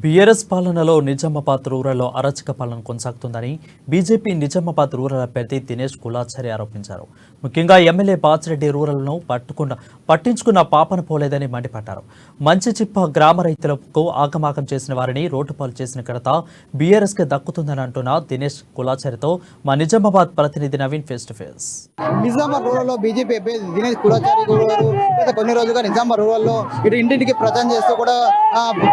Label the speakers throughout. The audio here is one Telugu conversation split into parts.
Speaker 1: బీఆర్ఎస్ పాలనలో నిజామాబాద్ రూరల్లో అరాచక పాలన కొనసాగుతుందని బీజేపీ నిజామాబాద్ రూరల్ అభ్యర్థి దినేష్ కులాచారి ఆరోపించారు. ముఖ్యంగా ఎమ్మెల్యే బాచిరెడ్డి రూరల్ను పట్టించుకున్న పాపన పోలేదని మండిపడ్డారు. మంచిచిప్ప గ్రామ రైతులకు ఆగమాగం చేసిన వారిని రోడ్డుపాలు చేసిన ఘనత బీఆర్ఎస్కి దక్కుతుందని అంటున్న దినేష్ కులాచారితో మా నిజామాబాద్ ప్రతినిధి Naveen face to face.
Speaker 2: Nizamabad రూరల్లో బీజేపీ అభ్యర్థి దినేష్ కులాచారి గత కొన్ని రోజులుగా నిజామాబాద్ రూరల్లో ఇటు ఇంటింటికి ప్రచారం చేస్తూ కూడా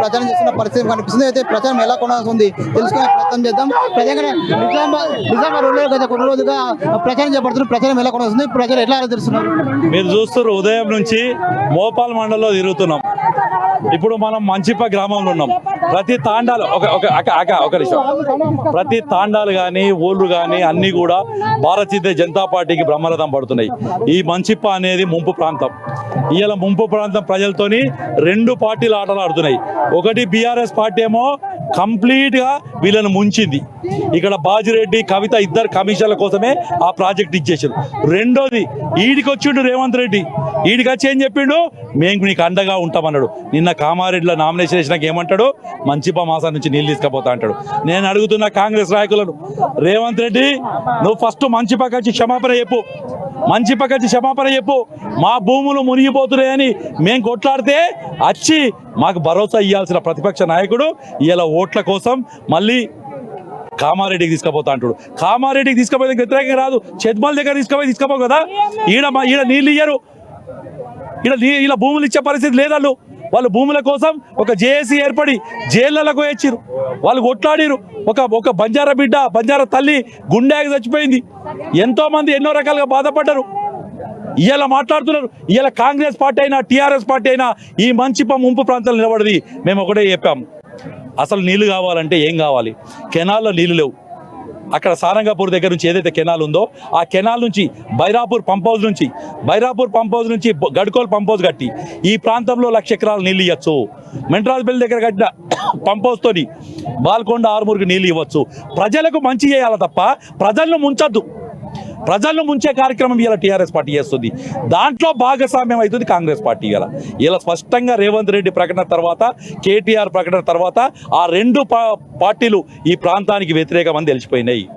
Speaker 2: ప్రచారం చేస్తున్న పరిస్థితి కనిపిస్తుంది. అయితే ప్రచారం ఎలా కొనసాగుతుంది తెలుసుకునే ప్రయత్నం చేద్దాం. ప్రత్యేకంగా నిజామాబాద్ రూరల్లో గత కొన్ని రోజులుగా ప్రచారం చేపడుతున్న ప్రచారం ఎలా కొనసాగుతుంది, ప్రజలు ఎట్లా ఆలోచిస్తున్నారు?
Speaker 3: మీరు చూస్తున్నారు, ఉదయం నుంచి మోపాల్ మండలంలో తిరుగుతున్నాం. ఇప్పుడు మనం మంచిప్ప గ్రామంలో ఉన్నాం. ప్రతి తాండాలు ఒక నిమిషం, ప్రతి తాండాలు కానీ ఊళ్ళు కానీ అన్ని కూడా భారతీయ జనతా పార్టీకి బ్రహ్మరథం పడుతున్నాయి. ఈ మంచిప్ప అనేది ముంపు ప్రాంతం. ఇవాళ ముంపు ప్రాంతం ప్రజలతోని రెండు పార్టీలు ఆటలు ఆడుతున్నాయి. ఒకటి బీఆర్ఎస్ పార్టీ ఏమో కంప్లీట్ గా వీళ్ళని ముంచింది. ఇక్కడ బాజిరెడ్డి కవిత ఇద్దరు కమిషన్ల కోసమే ఆ ప్రాజెక్ట్ ఇచ్చేసారు. రెండోది ఈడికి వచ్చిండు రేవంత్ రెడ్డి. ఈడికి వచ్చి ఏం చెప్పిండు, మేము నీకు అండగా ఉంటామన్నాడు. నిన్న కామారెడ్డిలో నామినేషన్ వేసినాక ఏమంటాడు, మంచిప మాసం నుంచి నీళ్ళు తీసుకుపోతా అంటాడు. నేను అడుగుతున్న కాంగ్రెస్ నాయకులను, రేవంత్ రెడ్డి నువ్వు ఫస్ట్ మంచిపకి వచ్చి క్షమాపణ చెప్పు, మంచిపకి వచ్చి క్షమాపణ చెప్పు. మా భూములు మునిగిపోతున్నాయని మేము కొట్లాడితే వచ్చి మాకు భరోసా ఇవ్వాల్సిన ప్రతిపక్ష నాయకుడు ఇలా ఓట్ల కోసం మళ్ళీ కామారెడ్డికి తీసుకుపోతా అంటాడు. కామారెడ్డికి తీసుకుపోయేందుకు వ్యతిరేకంగా రాదు, చెత్మల్ దగ్గర తీసుకుపో కదా. ఈడ నీళ్ళు ఇయ్యరు, ఇలా భూములు ఇచ్చే పరిస్థితి లేదు. వాళ్ళు భూముల కోసం ఒక జేఏసీ ఏర్పడి జైళ్ళకు వచ్చిరు, వాళ్ళు కొట్లాడిరు. ఒక బంజారా బిడ్డ, బంజారా తల్లి గుండెకి చచ్చిపోయింది. ఎంతో మంది ఎన్నో రకాలుగా బాధపడ్డారు. ఇలా మాట్లాడుతున్నారు. ఇలా కాంగ్రెస్ పార్టీ అయినా టీఆర్ఎస్ పార్టీ అయినా ఈ మంచిప ముంపు ప్రాంతాలు నిలబడది. మేము ఒకటే చెప్పాం, అసలు నీళ్లు కావాలంటే ఏం కావాలి? కెనాల్లో నీళ్లు లేవు. అక్కడ సారంగపూర్ దగ్గర నుంచి ఏదైతే కెనాల్ ఉందో ఆ కెనాల్ నుంచి బైరాపూర్ పంప్ హౌస్ నుంచి గడ్కోల్ పంప్ హౌస్ కట్టి ఈ ప్రాంతంలో 1,00,000 ఎకరాలు నీళ్ళు ఇవ్వచ్చు. మెంట్రాజ్ బెల్ దగ్గర కట్టిన పంప్ హౌస్ తోని బాల్కొండ ఆరుమూరుకి నీళ్ళు ఇవ్వచ్చు. ప్రజలకు మంచి చేయాలి తప్ప ప్రజలను ముంచద్దు. ప్రజలను ముంచే కార్యక్రమం ఇలా టీఆర్ఎస్ పార్టీ చేస్తుంది. దాంట్లో భాగస్వామ్యం అవుతుంది కాంగ్రెస్ పార్టీ. ఇలా స్పష్టంగా రేవంత్ రెడ్డి ప్రకటన తర్వాత, కేటీఆర్ ప్రకటన తర్వాత ఆ రెండు పార్టీలు ఈ ప్రాంతానికి వ్యతిరేకమని తెలిసిపోయినాయి.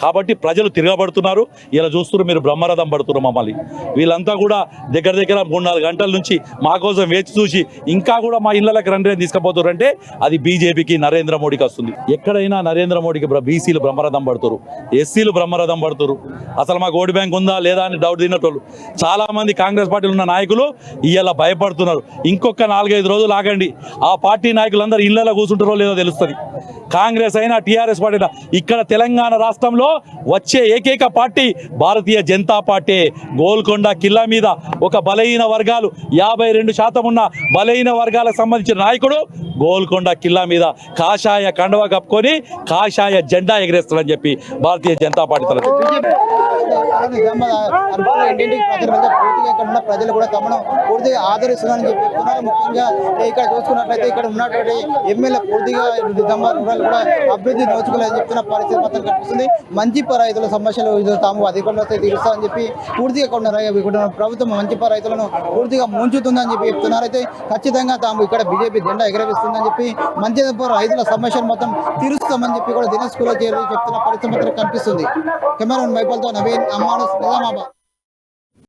Speaker 3: కాబట్టి ప్రజలు తిరగబడుతున్నారు. ఇలా చూస్తున్నారు, మీరు బ్రహ్మరథం పడుతున్నారు మమ్మల్ని. వీళ్ళంతా కూడా దగ్గర 3-4 గంటల నుంచి మా కోసం వేచి చూసి ఇంకా కూడా మా ఇళ్లకి రండి తీసుకుపోతారు. అంటే అది బీజేపీకి, నరేంద్ర మోడీకి వస్తుంది. ఎక్కడైనా నరేంద్ర మోడీకి బీసీలు బ్రహ్మరథం పడుతున్నారు, ఎస్సీలు బ్రహ్మరథం పడుతున్నారు. అసలు మాకు ఓటు బ్యాంక్ ఉందా లేదా అని డౌట్ తిన్నట్టు చాలా మంది కాంగ్రెస్ పార్టీలో ఉన్న నాయకులు ఇలా భయపడుతున్నారు. ఇంకొక 4-5 రోజులు ఆగండి, ఆ పార్టీ నాయకులందరూ ఇళ్లలో కూర్చుంటారో లేదో తెలుస్తుంది. కాంగ్రెస్ అయినా టీఆర్ఎస్ పార్టీ అయినా ఇక్కడ తెలంగాణ రాష్ట్రంలో వచ్చే ఏకైక పార్టీ భారతీయ జనతా పార్టీ. గోల్కొండ కిల్లా మీద ఒక బలహీన వర్గాలు 52% ఉన్న బలహీన వర్గాలకు సంబంధించిన నాయకుడు గోల్కొండ కిల్లా మీద కాషాయ కండవ కప్పుకొని కాషాయ జెండా ఎగరేస్తారని చెప్పి భారతీయ జనతా పార్టీ తరఫు
Speaker 2: ప్రజలు కూడా తమను పూర్తిగా ఆదరిస్తున్నారని చెప్పి చెప్తున్నారు. ముఖ్యంగా ఇక్కడ చూసుకున్నట్లయితే ఇక్కడ ఉన్నటువంటి ఎమ్మెల్యే పూర్తిగా నిజామాబాద్ కూడా అభివృద్ధి నోచుకోలేదని చెప్తున్న పరిస్థితి మాత్రం కనిపిస్తుంది. మంచిప రైతుల సమస్యలు తాము అధికంలో తీరుస్తామని చెప్పి పూర్తిగా ప్రభుత్వం మంచిప రైతులను పూర్తిగా ముంచుతుందని చెప్పి చెప్తున్నారు. అయితే ఖచ్చితంగా తాము ఇక్కడ బీజేపీ జెండా ఎగరవేస్తుందని చెప్పి మంచిప రైతుల సమస్యలు మొత్తం తీరుస్తామని చెప్పి కూడా దినేష్ కులాచారి చెప్తున్న పరిస్థితి మాత్రం కనిపిస్తుంది. కెమెరామెన్ మైపాల్తో నవీన్, అమ్మాను, నిజామాబాద్.